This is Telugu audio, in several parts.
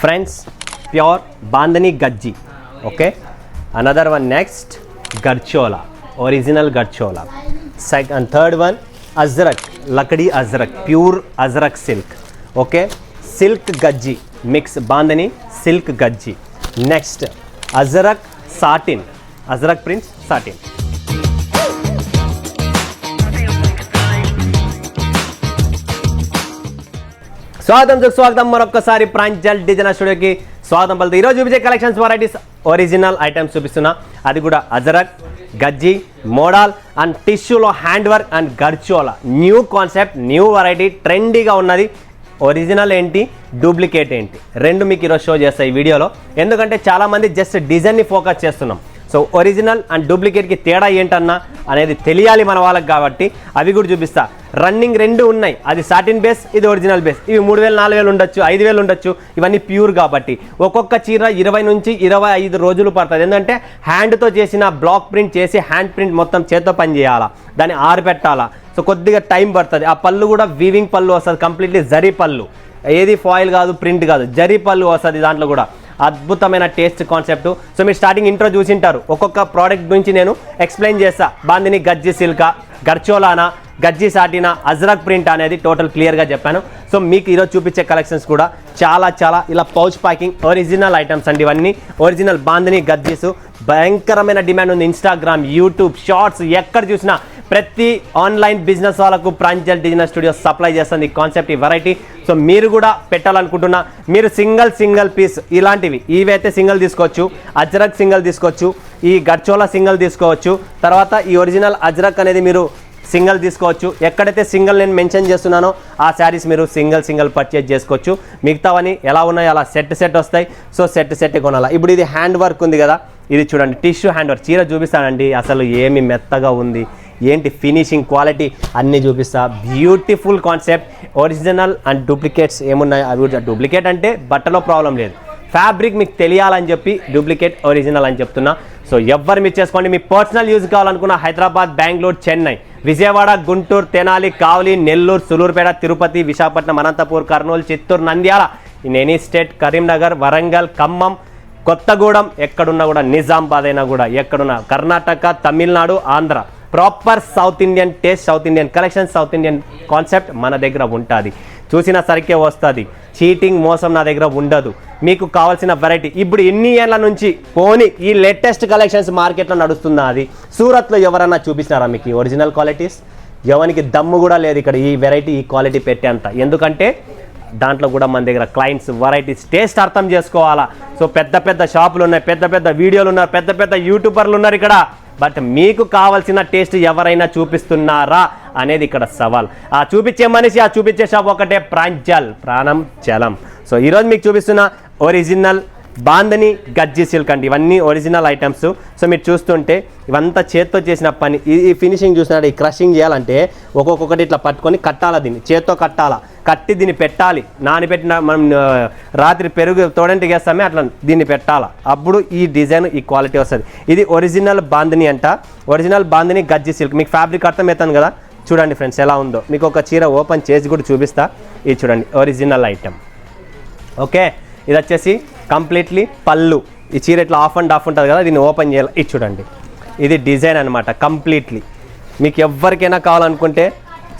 Friends, pure bandhani gajji. Okay, another one next gharchola, original gharchola. And third one ajrak, lakdi ajrak, pure ajrak silk. Okay, silk gajji mix, bandhani silk gajji. Next ajrak satin, ajrak prints satin. స్వాగతం మరొకసారి ప్రాంజల్ డిజైనర్ స్టూడియోకి స్వాగతం పలుకుతుంది. ఈరోజు చూపించే కలెక్షన్స్ వెరైటీస్ ఒరిజినల్ ఐటమ్స్ చూపిస్తున్నా, అది కూడా అజరక్, గజ్జి, మోడల్ అండ్ టిష్యూలో hand work and gharchola. New concept, new variety, ట్రెండీగా ఉన్నది. ఒరిజినల్ ఏంటి, డూప్లికేట్ ఏంటి, రెండు మీకు ఈరోజు షో చేస్తాయి ఈ వీడియోలో. ఎందుకంటే చాలామంది జస్ట్ డిజైన్ని ఫోకస్ చేస్తున్నాం. సో ఒరిజినల్ అండ్ డూప్లికేట్కి తేడా ఏంటన్నా అనేది తెలియాలి మన వాళ్ళకి, కాబట్టి అవి కూడా చూపిస్తా. రన్నింగ్ రెండు ఉన్నాయి, అది సాటిన్ బేస్, ఇది ఒరిజినల్ బేస్. ఇవి 3000, 4000 ఉండొచ్చు, 5000 ఉండొచ్చు. ఇవన్నీ ప్యూర్ కాబట్టి ఒక్కొక్క చీర 20 నుంచి 25 రోజులు పడుతుంది. ఎందుకంటే హ్యాండ్తో చేసిన బ్లాక్ ప్రింట్ చేసి హ్యాండ్ ప్రింట్ మొత్తం చేత్తో పని చేయాలా, దాన్ని ఆరబెట్టాలా. సో కొద్దిగా టైం పడుతుంది. ఆ పళ్ళు కూడా వీవింగ్ పళ్ళు వస్తుంది, కంప్లీట్లీ జరీ పళ్ళు, ఏది ఫాయిల్ కాదు, ప్రింట్ కాదు, జరీ పళ్ళు వస్తుంది. దాంట్లో కూడా అద్భుతమైన టేస్ట్ కాన్సెప్ట్. సో మీరు స్టార్టింగ్ ఇంట్రో చూసింటారు, ఒక్కొక్క ప్రోడక్ట్ గురించి నేను ఎక్స్ప్లెయిన్ చేస్తా. బాందిని గజ్జి సిల్కా, గర్చోలానా, గజ్జి సాటినా, అజ్రక్ ప్రింట్ అనేది టోటల్ క్లియర్గా చెప్పాను. సో మీకు ఈరోజు చూపించే కలెక్షన్స్ కూడా చాలా ఇలా పౌచ్ ప్యాకింగ్ ఒరిజినల్ ఐటమ్స్ అండి. ఇవన్నీ ఒరిజినల్ బాందిని గజ్జీస్. భయంకరమైన డిమాండ్ ఉంది, ఇన్స్టాగ్రామ్, యూట్యూబ్, షార్ట్స్, ఎక్కడ చూసినా ప్రతి ఆన్లైన్ బిజినెస్ వాళ్ళకు ప్రాంజల్ డిజైనర్ స్టూడియో సప్లై చేస్తుంది ఈ కాన్సెప్ట్, ఈ వెరైటీ. సో మీరు కూడా పెట్టాలనుకుంటున్నా, మీరు సింగిల్ పీస్ ఇలాంటివి, ఇవైతే సింగిల్ తీసుకోవచ్చు, అజ్రక్ సింగిల్ తీసుకోవచ్చు, ఈ గర్చోలా సింగిల్ తీసుకోవచ్చు, తర్వాత ఈ ఒరిజినల్ అజ్రక్ అనేది మీరు సింగిల్ తీసుకోవచ్చు. ఎక్కడైతే సింగిల్ నేను మెన్షన్ చేస్తున్నానో ఆ శారీస్ మీరు సింగిల్ పర్చేజ్ చేసుకోవచ్చు. మిగతావని ఎలా ఉన్నాయో అలా సెట్ వస్తాయి. సో సెట్ కొనాలా. ఇప్పుడు ఇది హ్యాండ్ వర్క్ ఉంది కదా, ఇది చూడండి, టిష్యూ హ్యాండ్ వర్క్. చీర చూపిస్తానండి, అసలు ఏమి మెత్తగా ఉంది, ఏంటి ఫినిషింగ్, క్వాలిటీ అన్నీ చూపిస్తా. Beautiful concept. Original and duplicates ఏమున్నాయి అవి కూడా. డూప్లికేట్ అంటే బట్టలో ప్రాబ్లం లేదు, ఫ్యాబ్రిక్ మీకు తెలియాలని చెప్పి డూప్లికేట్, ఒరిజినల్ అని చెప్తున్నా. సో ఎవ్వరు మీరు చేసుకోండి. మీ పర్సనల్ యూజ్ కావాలనుకున్న Hyderabad, Bengaluru, Chennai, Vijayawada, Guntur, Tenali, Kavali, Nellore, Sullurpeta, Tirupati, Visakhapatnam, Anantapur, Kurnool, Chittoor, Nandyal, in any state, Karimnagar, Warangal, Khammam, Kothagudem, ఎక్కడున్నా కూడా, నిజామాబాద్ అయినా కూడా, ఎక్కడున్నా, Karnataka, Tamil Nadu, Andhra, proper south Indian taste, south Indian collection, south Indian concept మన దగ్గర ఉంటుంది. చూసిన సరికే వస్తుంది, చీటింగ్, మోసం నా దగ్గర ఉండదు. మీకు కావాల్సిన వెరైటీ ఇప్పుడు ఎన్ని ఏళ్ళ నుంచి పోనీ ఈ లేటెస్ట్ కలెక్షన్స్ మార్కెట్లో నడుస్తుందా? అది సూరత్లో ఎవరన్నా చూపిస్తారా మీకు ఈ ఒరిజినల్ క్వాలిటీస్? ఎవరికి దమ్ము కూడా లేదు ఇక్కడ ఈ వెరైటీ, ఈ క్వాలిటీ పెట్టేంత. ఎందుకంటే దాంట్లో కూడా మన దగ్గర క్లయింట్స్ వెరైటీస్ టేస్ట్ అర్థం చేసుకోవాలా. సో పెద్ద షాపులు ఉన్నాయి, పెద్ద వీడియోలు ఉన్నారు, పెద్ద యూట్యూబర్లు ఉన్నారు ఇక్కడ. బట్ మీకు కావాల్సిన టేస్ట్ ఎవరైనా చూపిస్తున్నారా అనేది ఇక్కడ సవాల్. ఆ చూపించే మనిషి, ఆ చూపించే షాప్ ఒకటే, ప్రాంజల్, ప్రాణం జలం. సో ఈరోజు మీకు చూపిస్తున్న ఒరిజినల్ బాందని గజ్జి సిల్క్ అండి. ఇవన్నీ ఒరిజినల్ ఐటమ్స్. సో మీరు చూస్తుంటే ఇవంతా చేత్తో చేసిన పని. ఈ ఫినిషింగ్ చూసినట్టు ఈ క్రషింగ్ చేయాలంటే ఒక్కొక్కటి ఇట్లా పట్టుకొని కట్టాలా, దీన్ని చేత్తో కట్టాలా, కట్టి దీన్ని పెట్టాలి. నానబెట్టిన మనం రాత్రి పెరుగు తోడంటికి వేస్తామే అట్లా దీన్ని పెట్టాలా, అప్పుడు ఈ డిజైన్, ఈ క్వాలిటీ వస్తుంది. ఇది ఒరిజినల్ బాందని అంట, ఒరిజినల్ బాందని గజ్జి సిల్క్. మీకు ఫ్యాబ్రిక్ అర్థమవుతుంది కదా. చూడండి ఫ్రెండ్స్ ఎలా ఉందో. మీకు ఒక చీర ఓపెన్ చేసి కూడా చూపిస్తా. ఇది చూడండి, ఒరిజినల్ ఐటమ్. ఓకే, ఇది వచ్చేసి కంప్లీట్లీ పళ్ళు. ఈ చీర ఇట్లా ఆఫ్ అండ్ ఆఫ్ ఉంటుంది కదా, దీన్ని ఓపెన్ చేయాలి. ఇది చూడండి, ఇది డిజైన్ అనమాట కంప్లీట్లీ. మీకు ఎవరికైనా కావాలనుకుంటే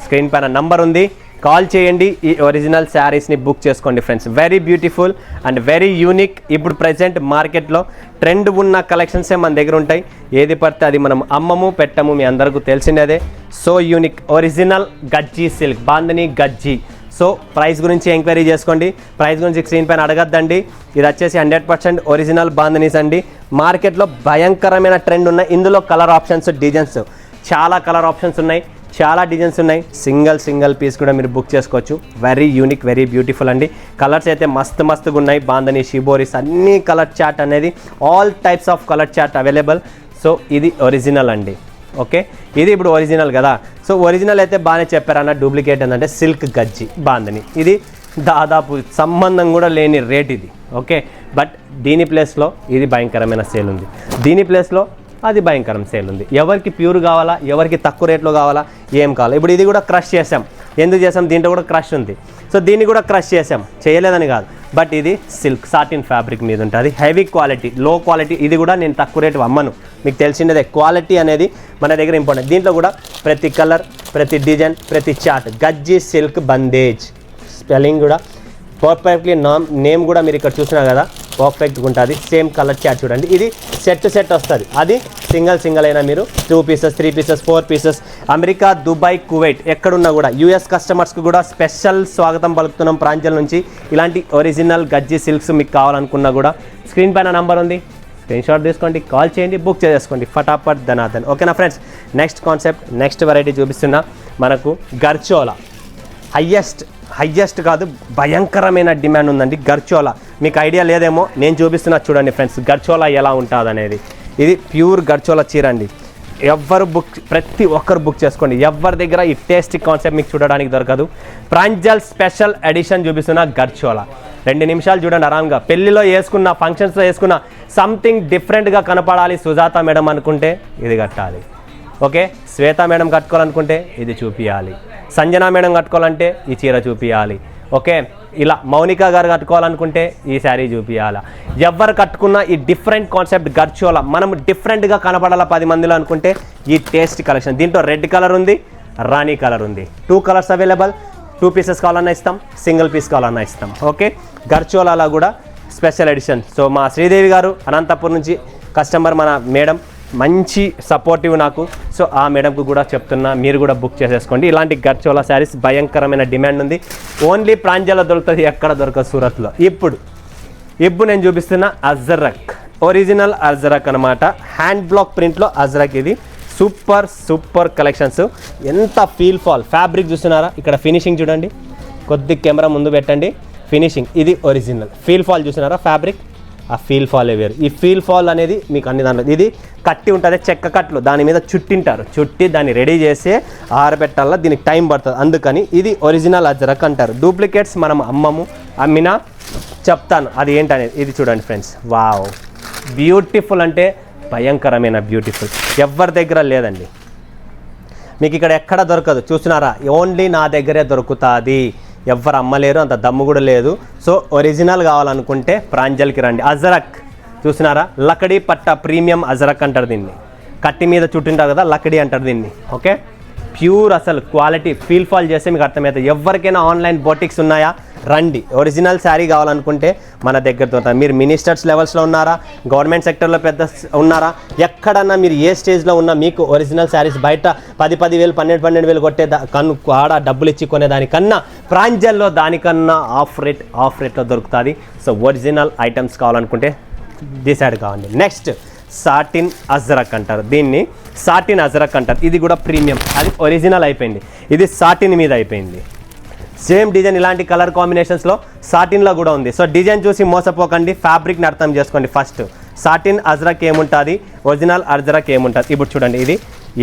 స్క్రీన్ పైన నంబర్ ఉంది, కాల్ చేయండి. ఈ ఒరిజినల్ శారీస్ని బుక్ చేసుకోండి friends. Very beautiful and very unique. ఇప్పుడు ప్రజెంట్ మార్కెట్లో ట్రెండ్ ఉన్న కలెక్షన్సే మన దగ్గర ఉంటాయి. ఏది పడితే అది మనం అమ్మము పెట్టము, మీ అందరికీ తెలిసినదే. సో యూనిక్ ఒరిజినల్ గజ్జి సిల్క్, బాందని గజ్జి. సో ప్రైస్ గురించి ఎంక్వైరీ చేసుకోండి, ప్రైస్ గురించి స్క్రీన్ పైన అడగద్దండి. ఇది వచ్చేసి 100% ఒరిజినల్ బాందనీస్ అండి. మార్కెట్లో భయంకరమైన ట్రెండ్ ఉన్నాయి. ఇందులో కలర్ ఆప్షన్స్, డిజైన్స్, చాలా కలర్ ఆప్షన్స్ ఉన్నాయి, చాలా డిజైన్స్ ఉన్నాయి. సింగిల్ పీస్ కూడా మీరు బుక్ చేసుకోవచ్చు. వెరీ యూనిక్, వెరీ బ్యూటిఫుల్ అండి. కలర్స్ అయితే మస్తుగా ఉన్నాయి. బాందని, షిబోరీస్, అన్ని కలర్ చార్ట్ అనేది, all types of colour chart available. So ఇది ఒరిజినల్ అండి. ఓకే, ఇది ఇప్పుడు ఒరిజినల్ కదా. సో ఒరిజినల్ అయితే బాగానే చెప్పారన్న. డూప్లికేట్ ఏంటంటే సిల్క్ గజ్జి బాందని. ఇది దాదాపు సంబంధం కూడా లేని రేట్ ఇది. ఓకే, బట్ దీని ప్లేస్లో ఇది భయంకరమైన సేల్ ఉంది, దీని ప్లేస్లో అది భయంకరం సేల్ ఉంది. ఎవరికి ప్యూర్ కావాలా, ఎవరికి తక్కువ రేట్లో కావాలా, ఏం కావాలా. ఇప్పుడు ఇది కూడా క్రష్ చేసాం. ఎందుకు చేసాం, దీంట్లో కూడా క్రష్ ఉంది. సో దీన్ని కూడా క్రష్ చేసాం, చేయలేదని కాదు, బట్ ఇది సిల్క్ సాటిన్ ఫ్యాబ్రిక్ మీద ఉంటుంది, హెవీ క్వాలిటీ, లో క్వాలిటీ. ఇది కూడా నేను తక్కువ రేటు అమ్మను, మీకు తెలిసిందే, క్వాలిటీ అనేది మన దగ్గర ఇంపార్టెంట్. దీంట్లో కూడా ప్రతి కలర్, ప్రతి డిజైన్, ప్రతి చార్ట్, గజ్జి సిల్క్ బందేజ్, స్పెల్లింగ్ కూడా పర్ఫెక్ట్లీ నేమ్ కూడా మీరు ఇక్కడ చూసినా కదా పర్ఫెక్ట్గా ఉంటుంది. సేమ్ కలర్ చార్ట్ చూడండి, ఇది సెట్ వస్తుంది, అది సింగిల్ అయినా మీరు 2 pieces, 3 pieces, 4 pieces. America, Dubai, Kuwait ఎక్కడున్నా కూడా యూఎస్ కస్టమర్స్కి కూడా స్పెషల్ స్వాగతం పలుకుతున్నాం ప్రాంజల్ నుంచి. ఇలాంటి ఒరిజినల్ గజ్జి సిల్క్స్ మీకు కావాలనుకున్నా కూడా స్క్రీన్ పైన నంబర్ ఉంది, స్క్రీన్ షాట్ తీసుకోండి, కాల్ చేయండి, బుక్ చేసుకోండి, ఫటాఫట్ ధనాధన్. ఓకేనా friends, next concept, next variety చూపిస్తున్నా మనకు గర్చోలా. హయ్యెస్ట్ కాదు, భయంకరమైన డిమాండ్ ఉందండి గర్చోలా. మీకు ఐడియా లేదేమో, నేను చూపిస్తున్నా చూడండి ఫ్రెండ్స్, గర్చోలా ఎలా ఉంటుంది అనేది. ఇది ప్యూర్ గర్చోలా చీర అండి. ప్రతి ఒక్కరు బుక్ చేసుకోండి, ఎవరి దగ్గర ఈ టేస్టీ కాన్సెప్ట్ మీకు చూడడానికి దొరకదు. ప్రాంజల్ స్పెషల్ ఎడిషన్ చూపిస్తున్నా గర్చోలా. 2 నిమిషాలు చూడండి ఆరాంగా. పెళ్లిలో వేసుకున్న, ఫంక్షన్స్లో వేసుకున్న, సంథింగ్ డిఫరెంట్గా కనపడాలి సుజాత మేడం అనుకుంటే ఇది కట్టాలి. ఓకే, శ్వేత మేడం కట్టుకోవాలనుకుంటే ఇది చూపించాలి, సంజన మేడం కట్టుకోవాలంటే ఈ చీర చూపించాలి. ఓకే, ఇలా మౌనిక గారు కట్టుకోవాలనుకుంటే ఈ శారీ చూపించాలా. ఎవరు కట్టుకున్న ఈ డిఫరెంట్ కాన్సెప్ట్ గర్చోలా, మనం డిఫరెంట్గా కనపడాలా 10 మందిలో అనుకుంటే ఈ టేస్ట్ కలెక్షన్. దీంట్లో రెడ్ కలర్ ఉంది, రాణి కలర్ ఉంది, 2 కలర్స్ అవైలబుల్. 2 పీసెస్ కావాలన్నా ఇస్తాం, సింగిల్ పీస్ కావాలన్నా ఇస్తాం. ఓకే, గర్చోలాలో కూడా స్పెషల్ ఎడిషన్. సో మా శ్రీదేవి గారు అనంతపురం నుంచి కస్టమర్, మన మేడం మంచి సపోర్టివ్ నాకు. సో ఆ మేడంకు కూడా చెప్తున్నా, మీరు కూడా బుక్ చేసేసుకోండి. ఇలాంటి గర్చోలా శారీస్ భయంకరమైన డిమాండ్ ఉంది. ఓన్లీ ప్రాంజల్లో దొరుకుతుంది, ఎక్కడ దొరకదు సూరత్లో. ఇప్పుడు నేను చూపిస్తున్న అజ్రక్, ఒరిజినల్ అజ్రక్ అనమాట, హ్యాండ్ బ్లాక్ ప్రింట్లో అజ్రక్. ఇది సూపర్ కలెక్షన్స్. ఎంత ఫీల్ ఫాల్ ఫ్యాబ్రిక్ చూస్తున్నారా, ఇక్కడ ఫినిషింగ్ చూడండి, కొద్ది కెమెరా ముందు పెట్టండి, ఫినిషింగ్ ఇది ఒరిజినల్. ఫీల్ ఫాల్ చూస్తున్నారా ఫ్యాబ్రిక్, ఆ ఫీల్ ఫాల్ వేరు. ఈ ఫీల్ ఫాల్ అనేది మీకు అన్ని దాంట్లో, ఇది కట్టి ఉంటుంది, చెక్క కట్లు, దాని మీద చుట్టి దాన్ని రెడీ చేసి ఆరబెట్టాల, దీనికి టైం పడుతుంది. అందుకని ఇది ఒరిజినల్ అజ్రక్ అంటారు. డూప్లికేట్స్ మనం అమ్మినా చెప్తాను అది ఏంటనేది. ఇది చూడండి ఫ్రెండ్స్, వావ్, బ్యూటిఫుల్ అంటే భయంకరమైన బ్యూటిఫుల్, ఎవరి దగ్గర లేదండి మీకు, ఇక్కడ ఎక్కడ దొరకదు. చూస్తున్నారా, ఓన్లీ నా దగ్గరే దొరుకుతుంది, ఎవ్వరు అమ్మలేరు, అంత దమ్ము కూడా లేదు. సో ఒరిజినల్ కావాలనుకుంటే ప్రాంజల్కి రండి. అజ్రక్ చూసినారా, లకడీ పట్ట ప్రీమియం అజ్రక్ అంటారు దీన్ని, కట్టి మీద చుట్టుంటారు కదా, లకడీ అంటారు దీన్ని. ఓకే, ప్యూర్ అసలు క్వాలిటీ. ఫీల్ ఫాల్ చేస్తే మీకు అర్థమవుతుంది. ఎవరికైనా ఆన్లైన్ బోటిక్స్ ఉన్నాయా, రండి. ఒరిజినల్ శారీ కావాలనుకుంటే మన దగ్గర దొరుకుతాయి. మీరు మినిస్టర్స్ లెవెల్స్లో ఉన్నారా, గవర్నమెంట్ సెక్టర్లో పెద్ద ఉన్నారా, ఎక్కడన్నా మీరు ఏ స్టేజ్లో ఉన్నా మీకు ఒరిజినల్ శారీస్ బయట 10,000 12,000 కొట్టే ఆడ డబ్బులు ఇచ్చి కొనేదానికన్నా ప్రాంజల్లో దానికన్నా ఆఫ్ రేట్లో దొరుకుతుంది. సో ఒరిజినల్ ఐటమ్స్ కావాలనుకుంటే డిసైడ్ కావండి. నెక్స్ట్ సాటిన్ అజ్రక్ అంటారు దీన్ని, సాటిన్ అజ్రక్ అంటారు. ఇది కూడా ప్రీమియం, అది ఒరిజినల్ అయిపోయింది, ఇది సాటిన్ మీద అయిపోయింది. సేమ్ డిజైన్, ఇలాంటి కలర్ కాంబినేషన్స్లో సాటిన్లో కూడా ఉంది. సో డిజైన్ చూసి మోసపోకండి, ఫ్యాబ్రిక్ని అర్థం చేసుకోండి ఫస్ట్. సాటిన్ అజ్రక్ ఏముంటుంది, ఒరిజినల్ అజ్రక్ ఏముంటుంది. ఇప్పుడు చూడండి ఇది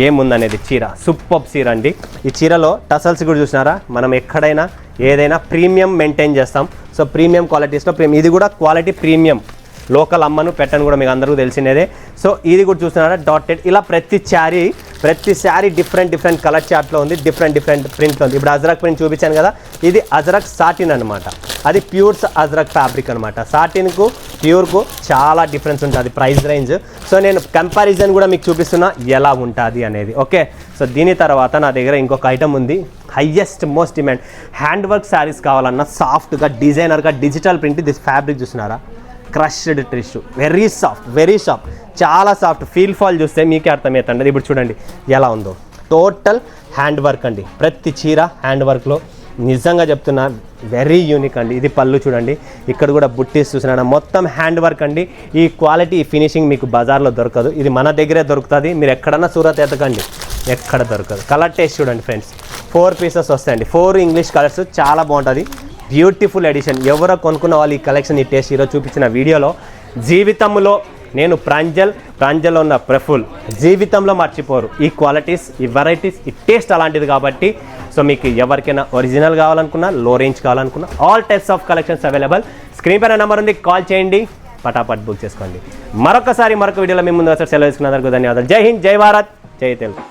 ఏముందనేది. చీర సూపర్ చీర అండి. ఈ చీరలో టసల్స్ కూడా చూసినారా, మనం ఎక్కడైనా ఏదైనా ప్రీమియం మెయింటైన్ చేస్తాం. సో ప్రీమియం క్వాలిటీస్లో ఇది కూడా క్వాలిటీ ప్రీమియం, లోకల్ అమ్మను పెట్టను కూడా మీకు అందరికీ తెలిసినదే. సో ఇది కూడా చూస్తున్నారా డాటెడ్, ఇలా ప్రతి శారీ డిఫరెంట్ కలర్ చార్ట్లో ఉంది, డిఫరెంట్ ప్రింట్లో ఉంది. ఇప్పుడు అజ్రక్ ప్రింట్ చూపించాను కదా, ఇది అజ్రక్ సాటిన్ అనమాట, అది ప్యూర్స్ అజ్రక్ ఫ్యాబ్రిక్ అనమాట. సాటిన్కు ప్యూర్కు చాలా డిఫరెన్స్ ఉంటుంది ప్రైస్ రేంజ్. సో నేను కంపారిజన్ కూడా మీకు చూపిస్తున్నా ఎలా ఉంటుంది అనేది. ఓకే, సో దీని తర్వాత నా దగ్గర ఇంకొక ఐటమ్ ఉంది, highest most demand hand work saris కావాలన్నా, సాఫ్ట్గా డిజైనర్గా డిజిటల్ ప్రింట్. దిస్ ఫ్యాబ్రిక్ చూస్తున్నారా, క్రష్డ్ టిష్యూ, వెరీ సాఫ్ట్, చాలా సాఫ్ట్. ఫీల్ ఫాల్ చూస్తే మీకే అర్థమవుతుంది. ఇప్పుడు చూడండి ఎలా ఉందో, టోటల్ హ్యాండ్ వర్క్ అండి, ప్రతి చీర హ్యాండ్ వర్క్లో. నిజంగా చెప్తున్నా వెరీ యూనిక్ అండి. ఇది పళ్ళు చూడండి, ఇక్కడ కూడా బుట్టీస్ చూసినా, మొత్తం హ్యాండ్ వర్క్ అండి. ఈ క్వాలిటీ, ఈ ఫినిషింగ్ మీకు బజార్లో దొరకదు, ఇది మన దగ్గరే దొరుకుతుంది. మీరు ఎక్కడన్నా సూరత్ ఎతకండి, ఎక్కడ దొరకదు. కలర్ టేస్ట్ చూడండి ఫ్రెండ్స్, 4 పీసెస్ వస్తాయండి, 4 ఇంగ్లీష్ కలర్స్, చాలా బాగుంటుంది. Beautiful edition. ఎవరో కొనుక్కున్న వాళ్ళు ఈ కలెక్షన్, ఈ టేస్ట్ ఈరోజు చూపించిన వీడియోలో జీవితంలో నేను ప్రాంజల్లో ఉన్న ప్రఫుల్ జీవితంలో మర్చిపోరు. ఈ క్వాలిటీస్, ఈ వెరైటీస్, ఈ టేస్ట్ అలాంటిది కాబట్టి. సో మీకు ఎవరికైనా ఒరిజినల్ కావాలనుకున్నా, లో రేంజ్ కావాలనుకున్నా, all types of collections available. Screen పైన నెంబర్ ఉంది, కాల్ చేయండి, పటాపట్ బుక్ చేసుకోండి. మరొక వీడియోలో మీ ముందు సెలవు తీసుకున్నందుకు ధన్యవాదాలు. జై హింద్, జై భారత్, జై తెలుగు.